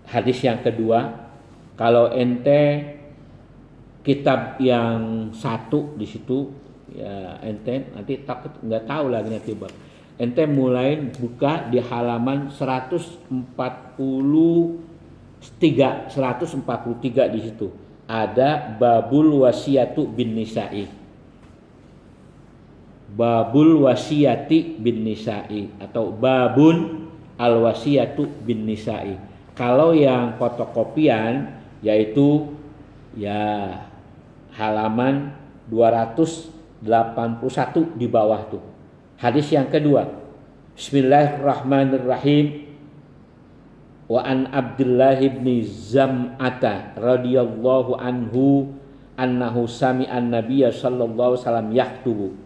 Hadis yang kedua, kalau ente kitab yang satu di situ ya ente nanti takut nggak tahu lagi nanti bab. Ente mulai buka di halaman 143 di situ. Ada babul wasiyatu bin nisa'i. Babul wasiyati bin nisa'i atau babun al wasiyatu bin nisa'i. Kalau yang fotokopian yaitu ya halaman 281 di bawah tuh. Hadis yang kedua. Bismillahirrahmanirrahim. Wa an Abdullah bin Zam'ata radhiyallahu anhu annahu sami'an nabiyya sallallahu alaihi wasallam yaktubu.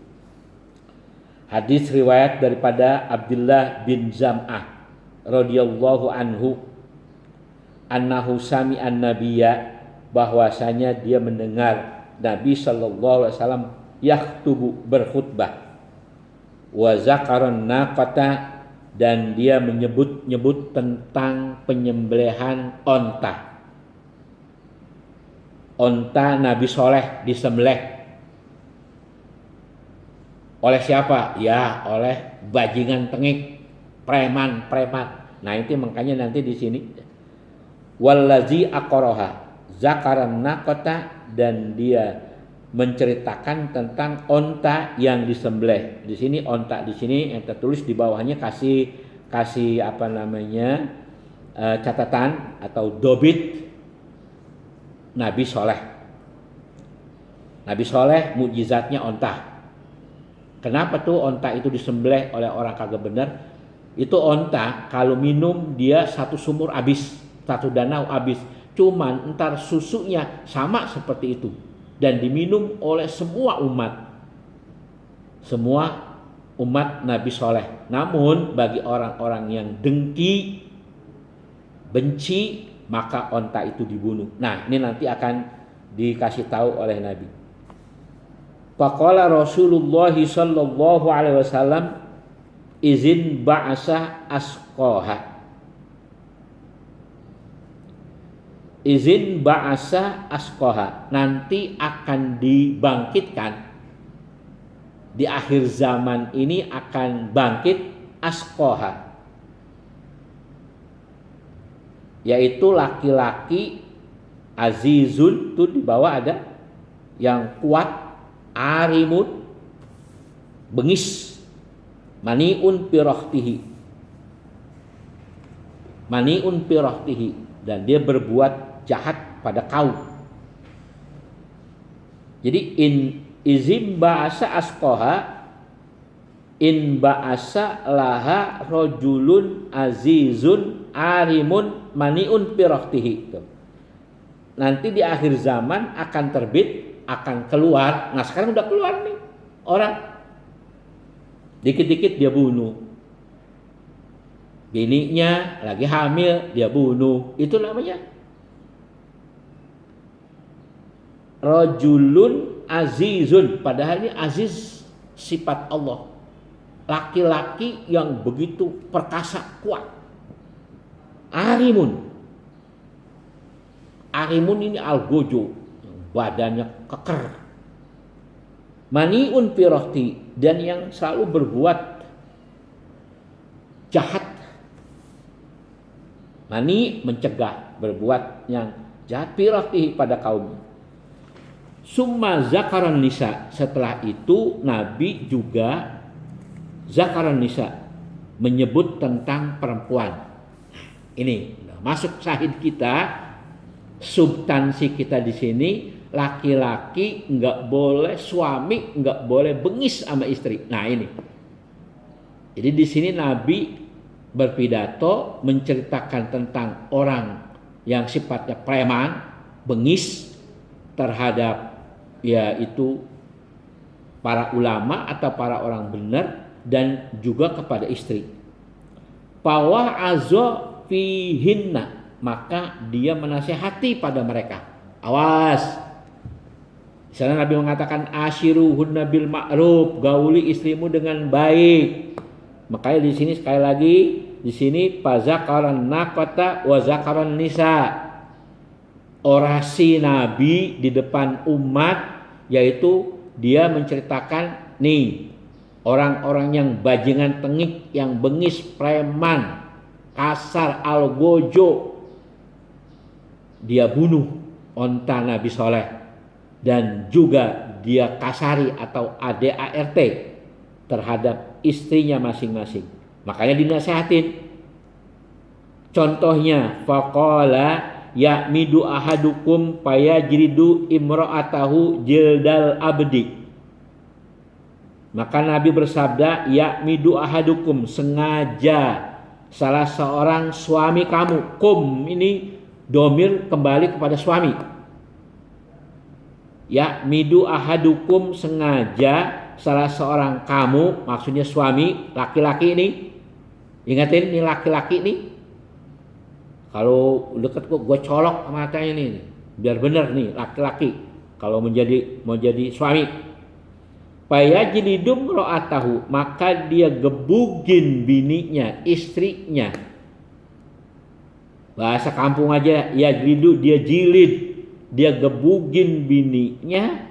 Hadis riwayat daripada Abdullah bin Zam'ah radhiyallahu anhu annahu sami'an nabiyya, bahwasanya dia mendengar Nabi sallallahu alaihi wasallam yaktubu, berkhutbah, wa zakaran naqata, dan dia menyebut tentang penyembelihan onta. Onta Nabi Soleh disembelih oleh siapa? Ya, oleh bajingan tengik, preman. Nah, itu makanya nanti di sini wallazi aqaraha zakaran naqata, dan dia menceritakan tentang onta yang disembelih. Di sini onta, di sini yang tertulis di bawahnya kasih apa namanya catatan atau dobit Nabi Soleh. Nabi Soleh mukjizatnya onta. Kenapa tuh onta itu disembelih oleh orang kagak benar? Itu onta kalau minum dia satu sumur habis, satu danau habis. Cuman entar susunya sama seperti itu dan diminum oleh semua umat Nabi Soleh. Namun bagi orang-orang yang dengki, benci, maka onta itu dibunuh. Nah, ini nanti akan dikasih tahu oleh Nabi. Faqala Rasulullah sallallahu alaihi wasallam izin ba'asa asqaha. Izin ba'asa asqaha, nanti akan dibangkitkan di akhir zaman ini, akan bangkit asqaha, yaitu laki-laki azizun, tuh di bawah ada yang kuat, arimun, bengis, maniun pirahtihi, dan dia berbuat jahat pada kaum. Jadi izim ba'asa asqaha, in ba'asa laha rajulun azizun arimun maniun pirahtihi. Nanti di akhir zaman akan terbit, akan keluar. Nah, sekarang udah keluar nih orang. Dikit-dikit dia bunuh. Bininya lagi hamil dia bunuh. Itu namanya rajulun azizun. Padahal ini aziz sifat Allah. Laki-laki yang begitu perkasa, kuat. Arimun ini algojo, badannya keker. Maniun pirahti, dan yang selalu berbuat jahat. Mani mencegah, berbuat yang jahat, pirahti pada kaum. Summa zakaran nisa, setelah itu Nabi juga zakaran nisa, menyebut tentang perempuan. Ini masuk syahid kita, substansi kita di sini. Laki-laki nggak boleh, suami nggak boleh bengis sama istri. Nah ini. Jadi di sini Nabi berpidato menceritakan tentang orang yang sifatnya preman, bengis terhadap yaitu para ulama atau para orang benar, dan juga kepada istri. Pawah azo fihinna, maka dia menasihati pada mereka. Awas. Misalnya Nabi mengatakan ashiruhunna bil ma'ruf, gauli istrimu dengan baik. Makanya di sini sekali lagi di sini fazakaran naqata wa zakaran nisa. Orasi Nabi di depan umat, yaitu dia menceritakan nih orang-orang yang bajingan tengik, yang bengis, preman, kasar, algojo. Dia bunuh onta Nabi Soleh, dan juga dia kasari atau ADART terhadap istrinya masing-masing. Makanya dinasehatin. Contohnya faqala ya'midu ahadukum fayajridu imra'atahu jildal abdi. Maka Nabi bersabda, ya'midu ahadukum, sengaja salah seorang suami kamu. Kum ini domir kembali kepada suami. Ya'midu ahadukum, sengaja salah seorang kamu, maksudnya suami, laki-laki ini. Ingatin ini laki-laki ini. Kalau deket kok gue colok matanya nih, biar bener nih laki-laki. Kalau mau jadi suami, fayajlidum ra'atahu, maka dia gebugin bininya, istrinya. Bahasa kampung aja, ya jlidu, dia jilid, dia gebugin bininya.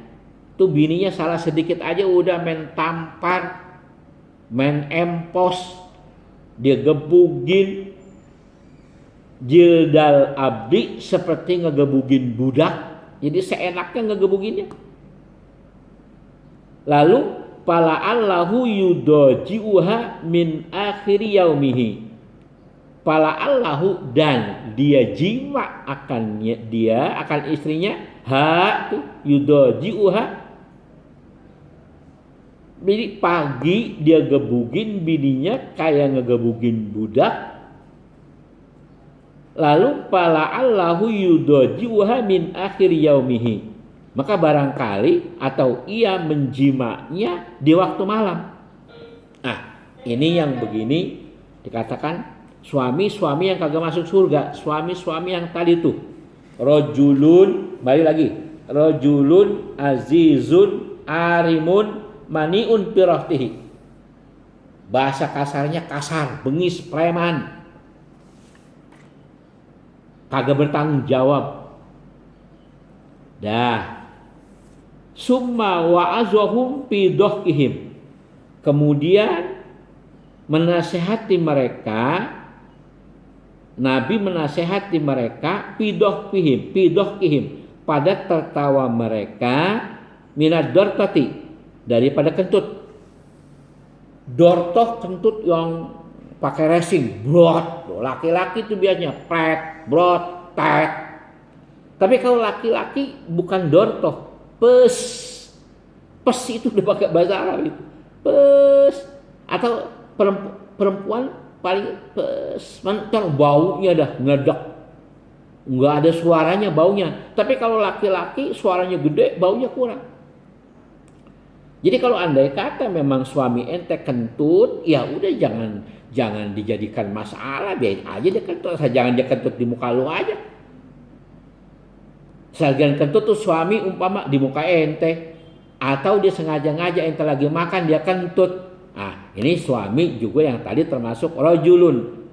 Tuh bininya salah sedikit aja udah main tampar, main empos, dia gebugin. Jildal abdi, seperti ngegebugin budak. Jadi seenaknya ngegebuginnya. Lalu fala'allahu yudaji'uha min akhiri yaumihi. Fala'allahu, dan dia jima akan istrinya, yudaji'uha. Jadi pagi dia gebugin bininya kayak ngegebugin budak. Lalu fala'allahu yudaji'uha min akhir yaumihi. Maka barangkali atau ia menjimanya di waktu malam. Nah, ini yang begini dikatakan suami-suami yang kagak masuk surga. Suami-suami yang tadi tuh rojulun, balik lagi, rojulun azizun arimun maniun pirahtihi. Bahasa kasarnya kasar, bengis, preman, kagak bertanggung jawab. Dah. Summa wa'azahum fi dohkihim. Kemudian menasehati mereka, Nabi menasehati mereka fi dohkihim, pada tertawa mereka, minad dortati, daripada kentut. Dortoh kentut yang pakai racing, brot. Laki-laki itu biasanya pret, brot, tet. Tapi kalau laki-laki bukan dortoh, pes. Pes itu udah pakai bahasa Arab itu. Pes. Atau perempuan paling pes. Mantar baunya dah ngedek. Enggak ada suaranya baunya. Tapi kalau laki-laki suaranya gede, baunya kurang. Jadi kalau andai kata memang suami ente kentut, ya udah jangan dijadikan masalah, biarin aja dia kentut, jangan dia kentut di muka lu aja. Sebagian kentut tuh suami umpama di muka ente, atau dia sengaja-ngaja ente lagi makan dia kentut. Ah, ini suami juga yang tadi termasuk rajulun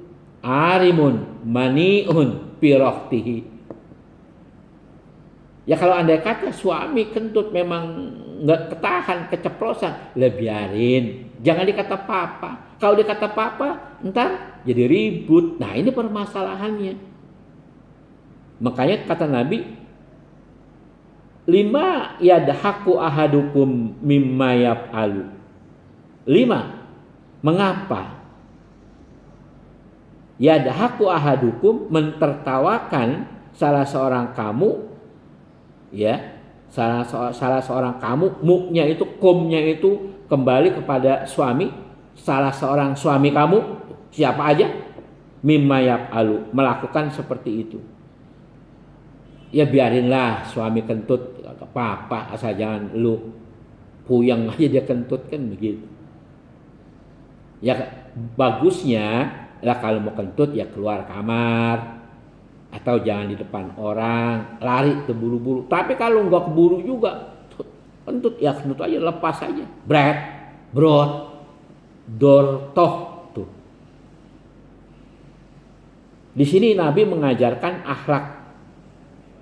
arimun maniun pirahtihi. Ya kalau andai kata suami kentut memang nggak ketahan, keceplosan, biarin, jangan dikata papa. Kalau dikata papa, ntar jadi ribut. Nah ini permasalahannya. Makanya kata Nabi, lima yadhaku ahadukum mimma yaf'alu. 5. Mengapa? Yadhaku ahadukum, mentertawakan salah seorang kamu, ya, salah seorang kamu, muknya itu, kumnya itu kembali kepada suami, salah seorang suami kamu, siapa aja, mimma yaf'alu, melakukan seperti itu. Ya biarinlah suami kentut, gak apa-apa, asal jangan lu puyeng aja dia kentut, kan begitu. Ya bagusnya lah kalau mau kentut ya keluar kamar, atau jangan di depan orang, lari keburu-buru. Tapi kalau nggak keburu juga kentut, ya kentut aja, lepas aja, bret, brot, dortoh tuh. Di sini Nabi mengajarkan akhlak.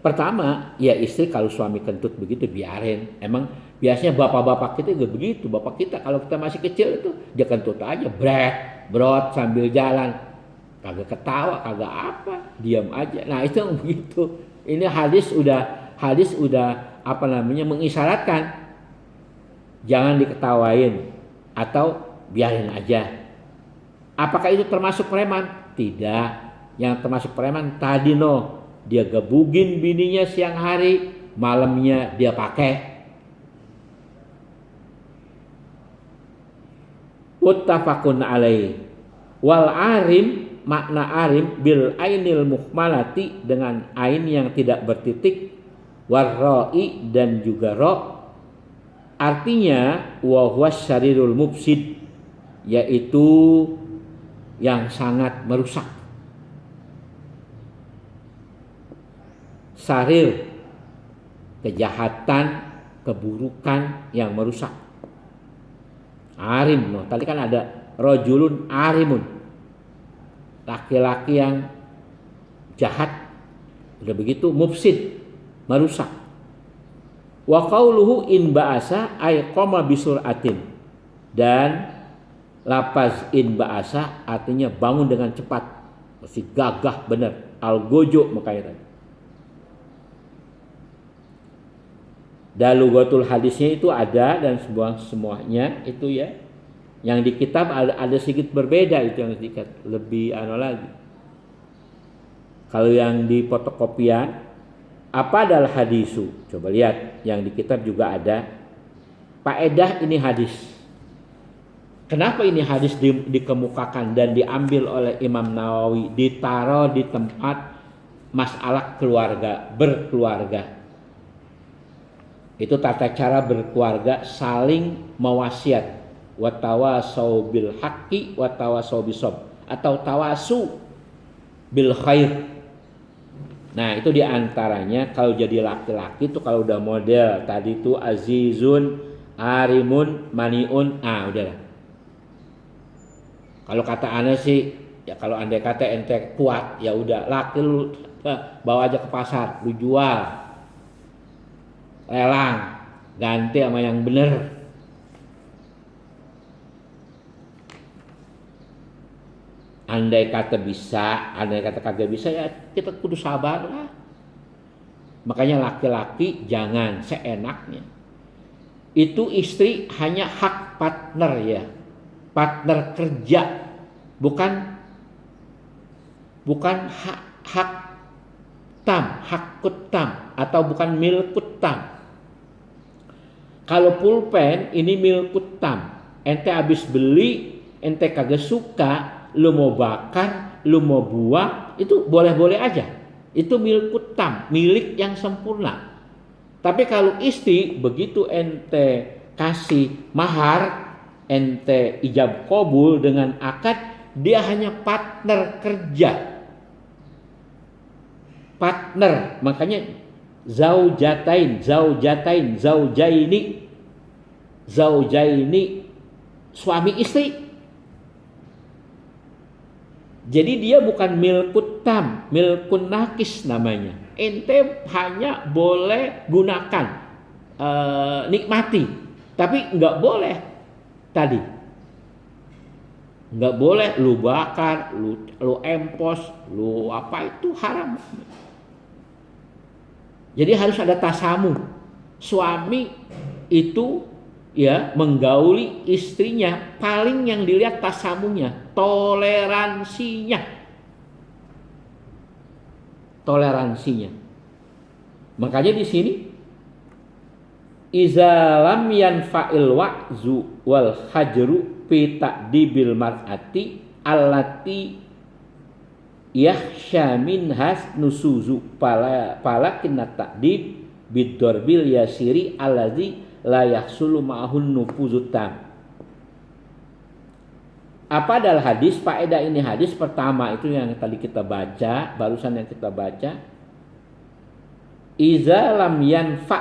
Pertama, ya istri kalau suami kentut begitu biarin. Emang biasanya bapak-bapak kita juga begitu. Bapak kita kalau kita masih kecil itu dia kentut aja, brot sambil jalan. Kagak ketawa, kagak apa, diam aja. Nah, itu yang begitu. Ini hadis udah apa namanya mengisyaratkan jangan diketawain atau biarin aja. Apakah itu termasuk preman? Tidak. Yang termasuk preman tadi dia gebugin bininya siang hari, malamnya dia pakai. Muttafaqun alaih. Wal arim, makna arim bil ainil muhmalati dengan ain yang tidak bertitik, warra'i dan juga ro, artinya wa huwa syarirul mufsid, yaitu yang sangat merusak. Sarir, kejahatan, keburukan yang merusak. Arim, tadi kan ada rojulun arimun, laki-laki yang jahat. Udah begitu mufsid, merusak. Wa qauluhu in ba'asa ay qama bisuratin, dan lafaz in ba'asa artinya bangun dengan cepat, mesti gagah benar, al-gojo makanya tadi. Dalugatul hadisnya itu ada dan semuanya itu ya. Yang di kitab ada sedikit berbeda, itu yang sedikit lebih lagi. Kalau yang di fotokopian apa adalah hadisu? Coba lihat yang di kitab juga ada. Faedah ini hadis. Kenapa ini hadis dikemukakan dan diambil oleh Imam Nawawi, ditaruh di tempat masalah keluarga, berkeluarga. Itu tata cara berkeluarga, saling mewasiat, wa tawasau bil haqqi wa tawasau bisab, atau tawasu bil khair. Nah, itu diantaranya kalau jadi laki-laki itu kalau udah model tadi itu azizun, arimun, maniun, udahlah. Kalau kata aneh sih, ya kalau andai kata ente kuat, ya udah laki lu bawa aja ke pasar, lu jual. Lelang, ganti sama yang bener. Andai kata bisa, andai kata kagak bisa, ya kita kudu sabar lah. Makanya laki-laki jangan seenaknya. Itu istri hanya hak partner ya, partner kerja, bukan hak kutam atau bukan milkut tam. Kalau pulpen ini milkut tam, ente habis beli, ente kagak suka, lu mau bakar, lu mau buang, itu boleh-boleh aja. Itu milkut tam, milik yang sempurna. Tapi kalau istri begitu ente kasih mahar, ente ijab qabul dengan akad, dia hanya partner kerja. Partner, makanya zaujatain, zaujaini, suami istri. Jadi dia bukan milkut tam, milkun nakis namanya. Ente hanya boleh gunakan, nikmati, tapi nggak boleh tadi. Nggak boleh lu bakar, lu empos, lu apa, itu haram. Jadi harus ada tasamu. Suami itu ya menggauli istrinya, paling yang dilihat tasamunya, toleransinya. Makanya di sini iza lam yanfa'il wa'zu wal hajru fi ta'dibil mar'ati allati yahsya minhas nusuzu palakinna ta'dib bidorbil yasiri allazi la yahsulu ma'ahun nufuzutam. Apa adalah hadis? Faedah ini hadis pertama itu yang tadi kita baca, barusan yang kita baca. Iza lam yanfa,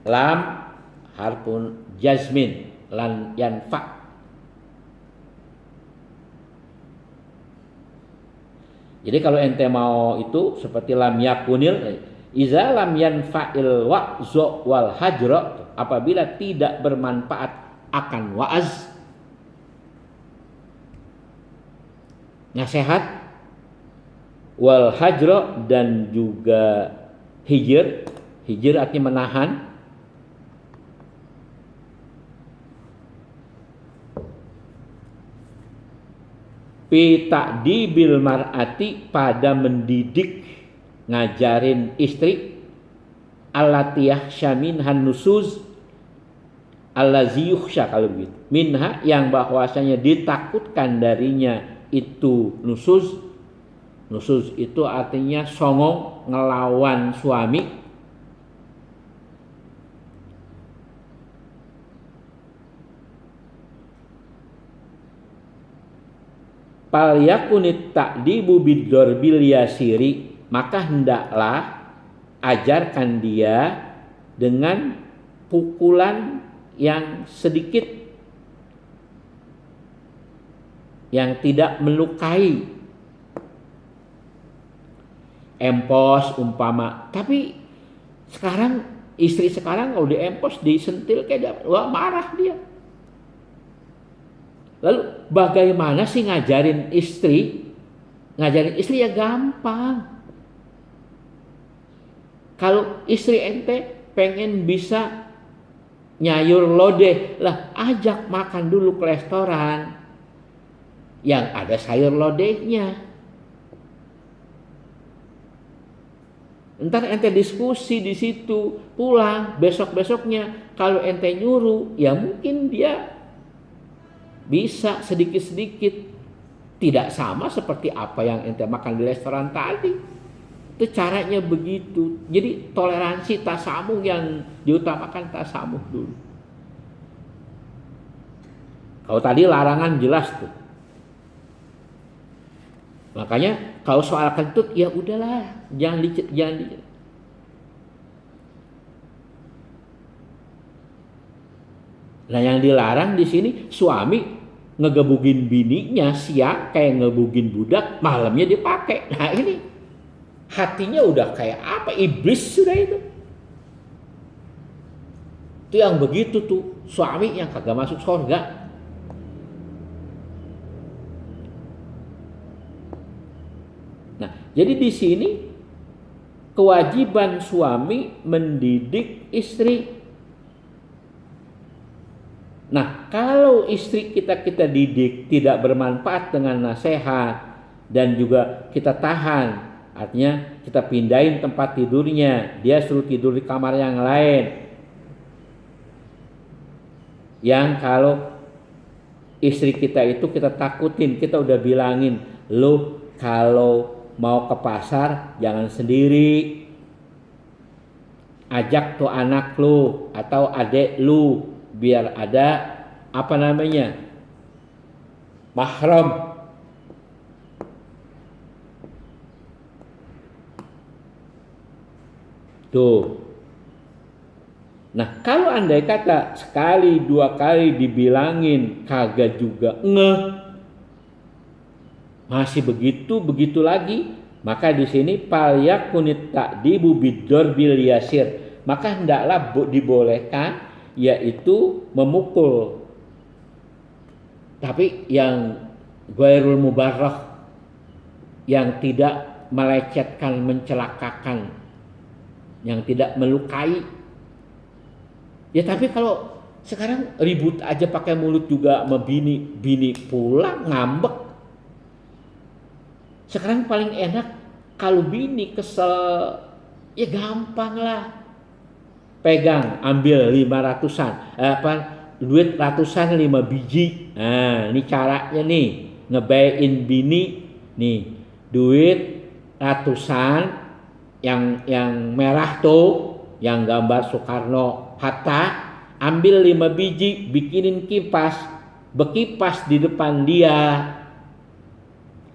lam harfun jazmin, lan yanfa. Jadi kalau ente mau itu seperti lam yakunil iza lam yanfa'il wa'zu wal hajra, apabila tidak bermanfaat akan wa'az, nasihat, wal hajra dan juga hijr. Hijr artinya menahan. Fi ta'dibil mar'ati, pada mendidik, ngajarin istri, allati yakhsha minhan nusuz, allazi yukhsha, kalau begitu, minha, yang bahwasanya ditakutkan darinya itu nusuz. Nusuz itu artinya songong, ngelawan suami. Pal yakunit ta'dibu bidorbil yasiri, maka hendaklah ajarkan dia dengan pukulan yang sedikit, yang tidak melukai. Empos umpama. Tapi sekarang istri sekarang kalau diempos, disentil kayak wah, marah dia. Lalu bagaimana sih ngajarin istri? Ngajarin istri ya gampang. Kalau istri ente pengen bisa nyayur lodeh, lah ajak makan dulu ke restoran yang ada sayur lodehnya. Ntar ente diskusi di situ, pulang besok-besoknya kalau ente nyuruh, ya mungkin dia bisa sedikit-sedikit, tidak sama seperti apa yang ente makan di restoran tadi. Itu caranya begitu. Jadi toleransi tasamuh yang diutamakan, tasamuh dulu. Kalau tadi larangan jelas tuh. Makanya kalau soal kentut ya udahlah, jangan. Nah, yang dilarang di sini suami ngegebugin bininya siang kayak ngebugin budak, malamnya dipakai. Nah, ini hatinya udah kayak apa? Iblis sudah itu. Itu yang begitu tuh, suami yang kagak masuk surga. Nah, jadi di sini kewajiban suami mendidik istri. Nah, kalau istri kita didik tidak bermanfaat dengan nasihat dan juga kita tahan, artinya kita pindahin tempat tidurnya, dia suruh tidur di kamar yang lain. Yang kalau istri kita itu kita takutin, kita udah bilangin, lu kalau mau ke pasar jangan sendiri, ajak tuh anak lu atau adik lu, biar ada mahram. Tuh. Nah, kalau andai kata sekali dua kali dibilangin kagak juga masih begitu lagi, maka di sini pal yakunit ta'dibu bidorbil yasir, maka hendaklah dibolehkan, yaitu memukul, tapi yang ghairul mubarrah, yang tidak melecetkan, mencelakakan, yang tidak melukai. Ya tapi kalau sekarang ribut aja pakai mulut juga sama bini pulang ngambek. Sekarang paling enak kalau bini kesel, ya gampang lah. Pegang, ambil 500-an, duit ratusan 5 biji. Nah, ini caranya nih, ngebayain bini nih, duit ratusan yang merah tuh, yang gambar Soekarno Hatta, ambil 5 biji, bikinin kipas, bekipas di depan dia.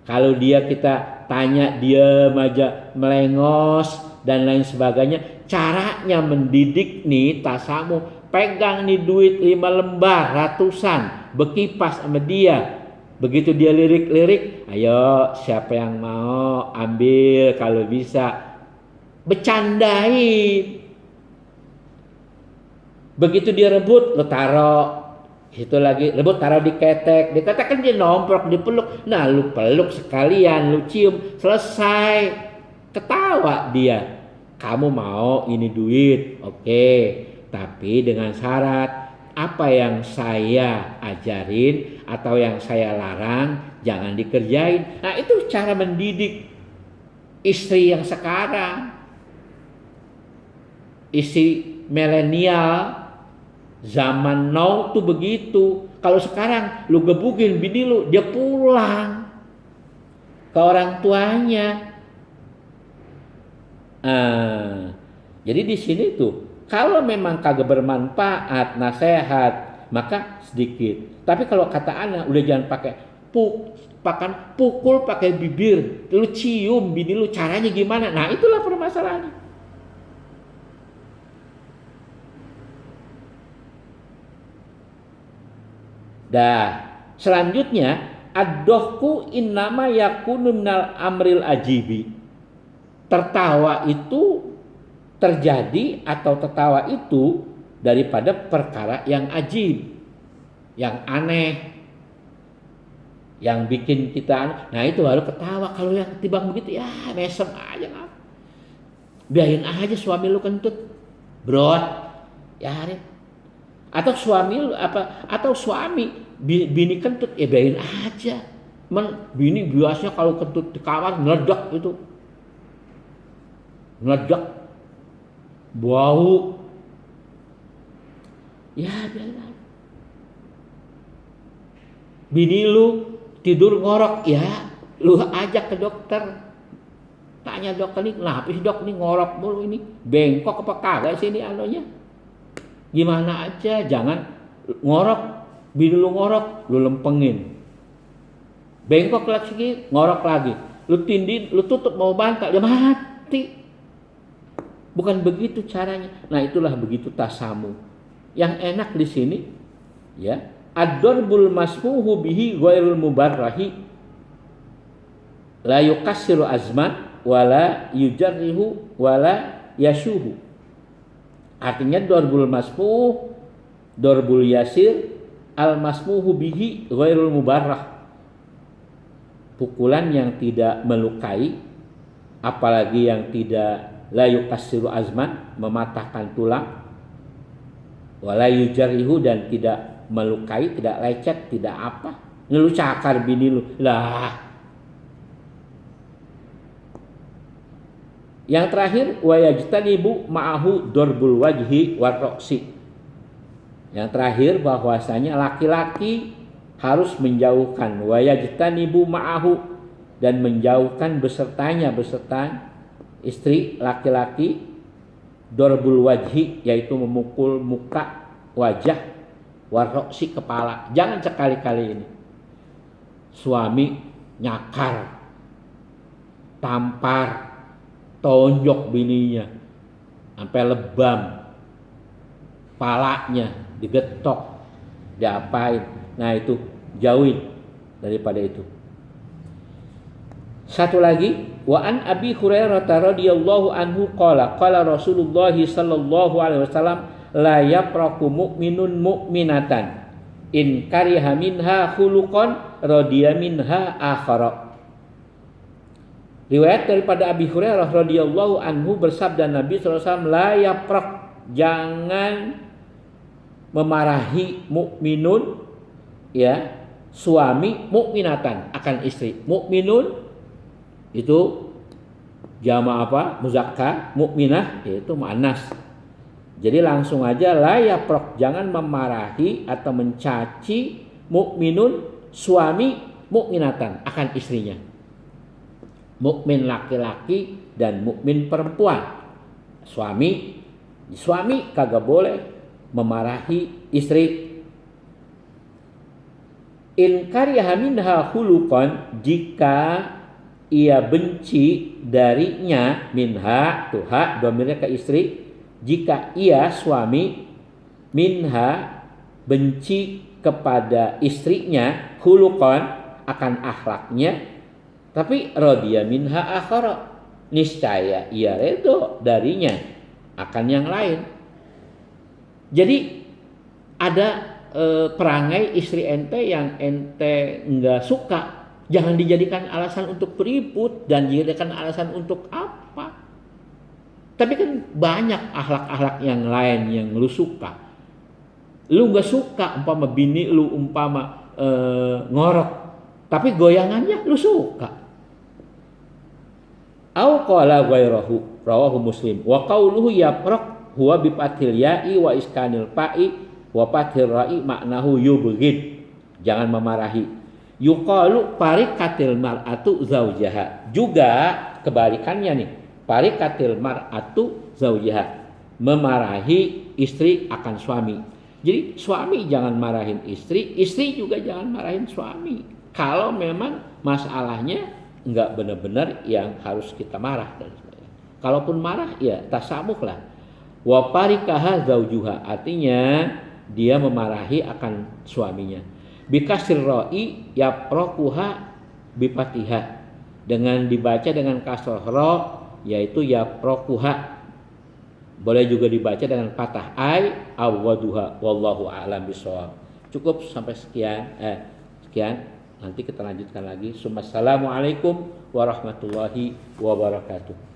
Kalau dia kita tanya dia aja melengos dan lain sebagainya. Caranya mendidik nih tasamu, pegang nih duit 5 lembar ratusan, bekipas sama dia. Begitu dia lirik-lirik, ayo siapa yang mau ambil kalau bisa. Bercandain. Begitu dia rebut, lo taruh. Itu lagi rebut taruh di ketek. Di ketek kan dia nomprok, dipeluk. Nah lu peluk sekalian, lu cium, selesai. Ketawa dia. Kamu mau ini duit, oke. Tapi dengan syarat apa yang saya ajarin atau yang saya larang jangan dikerjain. Nah itu cara mendidik istri yang sekarang. Istri milenial zaman now tuh begitu. Kalau sekarang lu gebukin bini lu, dia pulang ke orang tuanya. Jadi di sini tuh kalau memang kagak bermanfaat nasihat maka sedikit. Tapi kalau kata anak udah jangan pakai pukul pakai bibir, lu cium bini lu, caranya gimana? Nah itulah permasalahannya. Dah selanjutnya ad-dohku innama yakunu minal amril ajibi. Tertawa itu terjadi atau tertawa itu daripada perkara yang ajib, yang aneh, yang bikin kita, nah itu baru ketawa. Kalau yang tibang begitu ya mesem aja kan. Biarin aja suami lu kentut, brot, ya Arif. Atau suami lu atau suami bini kentut, ya biarin aja. Bini biasanya kalau kentut di kamar meledak itu. Meledak, bau, ya biarlah. Bini lu tidur ngorok, ya lu ajak ke dokter, tanya dokter nih, kenapa sih dok nih ngorok mulu ini, bengkok apa kagak sih ini anunya, gimana aja, jangan ngorok, bini lu ngorok, lu lempengin, bengkok lagi, ngorok lagi, lu tindih, lu tutup mau bantal, dia mati. Bukan begitu caranya. Nah itulah begitu tasamu. Yang enak di sini ya, ad-darbul masmuhu bihi ghairul mubarrahi la yukassiru azman wala yujarrihu wala yashuhu. Artinya darbul masmuh, darbul yasir, al masmuhu bihi ghairul mubarrah. Pukulan yang tidak melukai, apalagi yang tidak la yukassiru azman, mematahkan tulang, wala yujarrihu, dan tidak melukai, tidak lecet, tidak apa. Ini lu cakar bini lu lah. Yang terakhir wa yajtanibu ma'ahu darbul wajhi warroksi. Yang terakhir bahwasanya laki-laki harus menjauhkan wa yajtanibu ma'ahu, dan menjauhkan besertanya, beserta istri laki-laki, darbul wajhi, yaitu memukul muka, wajah, warroksi, kepala. Jangan sekali-kali ini suami nyakar, tampar, tonjok bininya sampai lebam, palanya digetok, diapain. Nah itu jauhin daripada itu. Satu lagi, wa an Abi Hurairah radhiyallahu anhu qala qala Rasulullah sallallahu alaihi wasallam la yapraku mu'minun mu'minatan in kariha minha khuluqan radiya minha akhara. Riwayat daripada Abi Hurairah radhiyallahu anhu, bersabda Nabi sallallahu alaihi wasallam, la yaprak, jangan memarahi mukminun, ya, suami, mukminatan, akan istri. Mukminun itu jama apa? Muzakkar, mukminah yaitu muannas. Jadi langsung aja la yaprak, jangan memarahi atau mencaci mukminun, suami, mukminatan, akan istrinya. Mukmin laki-laki dan mukmin perempuan. Suami kagak boleh memarahi istri. In kariha minha khuluqan, jika ia benci darinya, minha tuha domirnya ke istri, jika ia suami minha benci kepada istrinya, khuluqan akan akhlaknya, tapi radiya minha akhara, niscaya ia redo darinya akan yang lain. Jadi ada perangai istri ente yang ente enggak suka, jangan dijadikan alasan untuk ribut dan dijadikan alasan untuk apa. Tapi kan banyak akhlak-akhlak yang lain yang lu suka. Lu enggak suka umpama bini lu umpama ngorok, tapi goyangannya lu suka. Au qala ghairahu rawahu Muslim wa qauluhu yafraq huwa bi fathil ya'i wa iskanil fa'i wa fathir ra'i maknahu yubghid, jangan memarahi. Yuqalu parikatil mar'atu zaujaha, juga kebalikannya nih, parikatil mar'atu zaujaha, memarahi istri akan suami. Jadi suami jangan marahin istri, istri juga jangan marahin suami. Kalau memang masalahnya enggak benar-benar yang harus kita marah dan sebagainya. Kalaupun marah ya tasamuh lah. Wa parikaha zaujuha, artinya dia memarahi akan suaminya. Bikasir ra'i yaprokuha bifatiha, dengan dibaca dengan kasroh ra yaitu yaprokuha. Boleh juga dibaca dengan fathah ai awwaduha, wallahu a'lam bishawab. Cukup sampai sekian. Sekian. Nanti kita lanjutkan lagi. Assalamualaikum warahmatullahi wabarakatuh.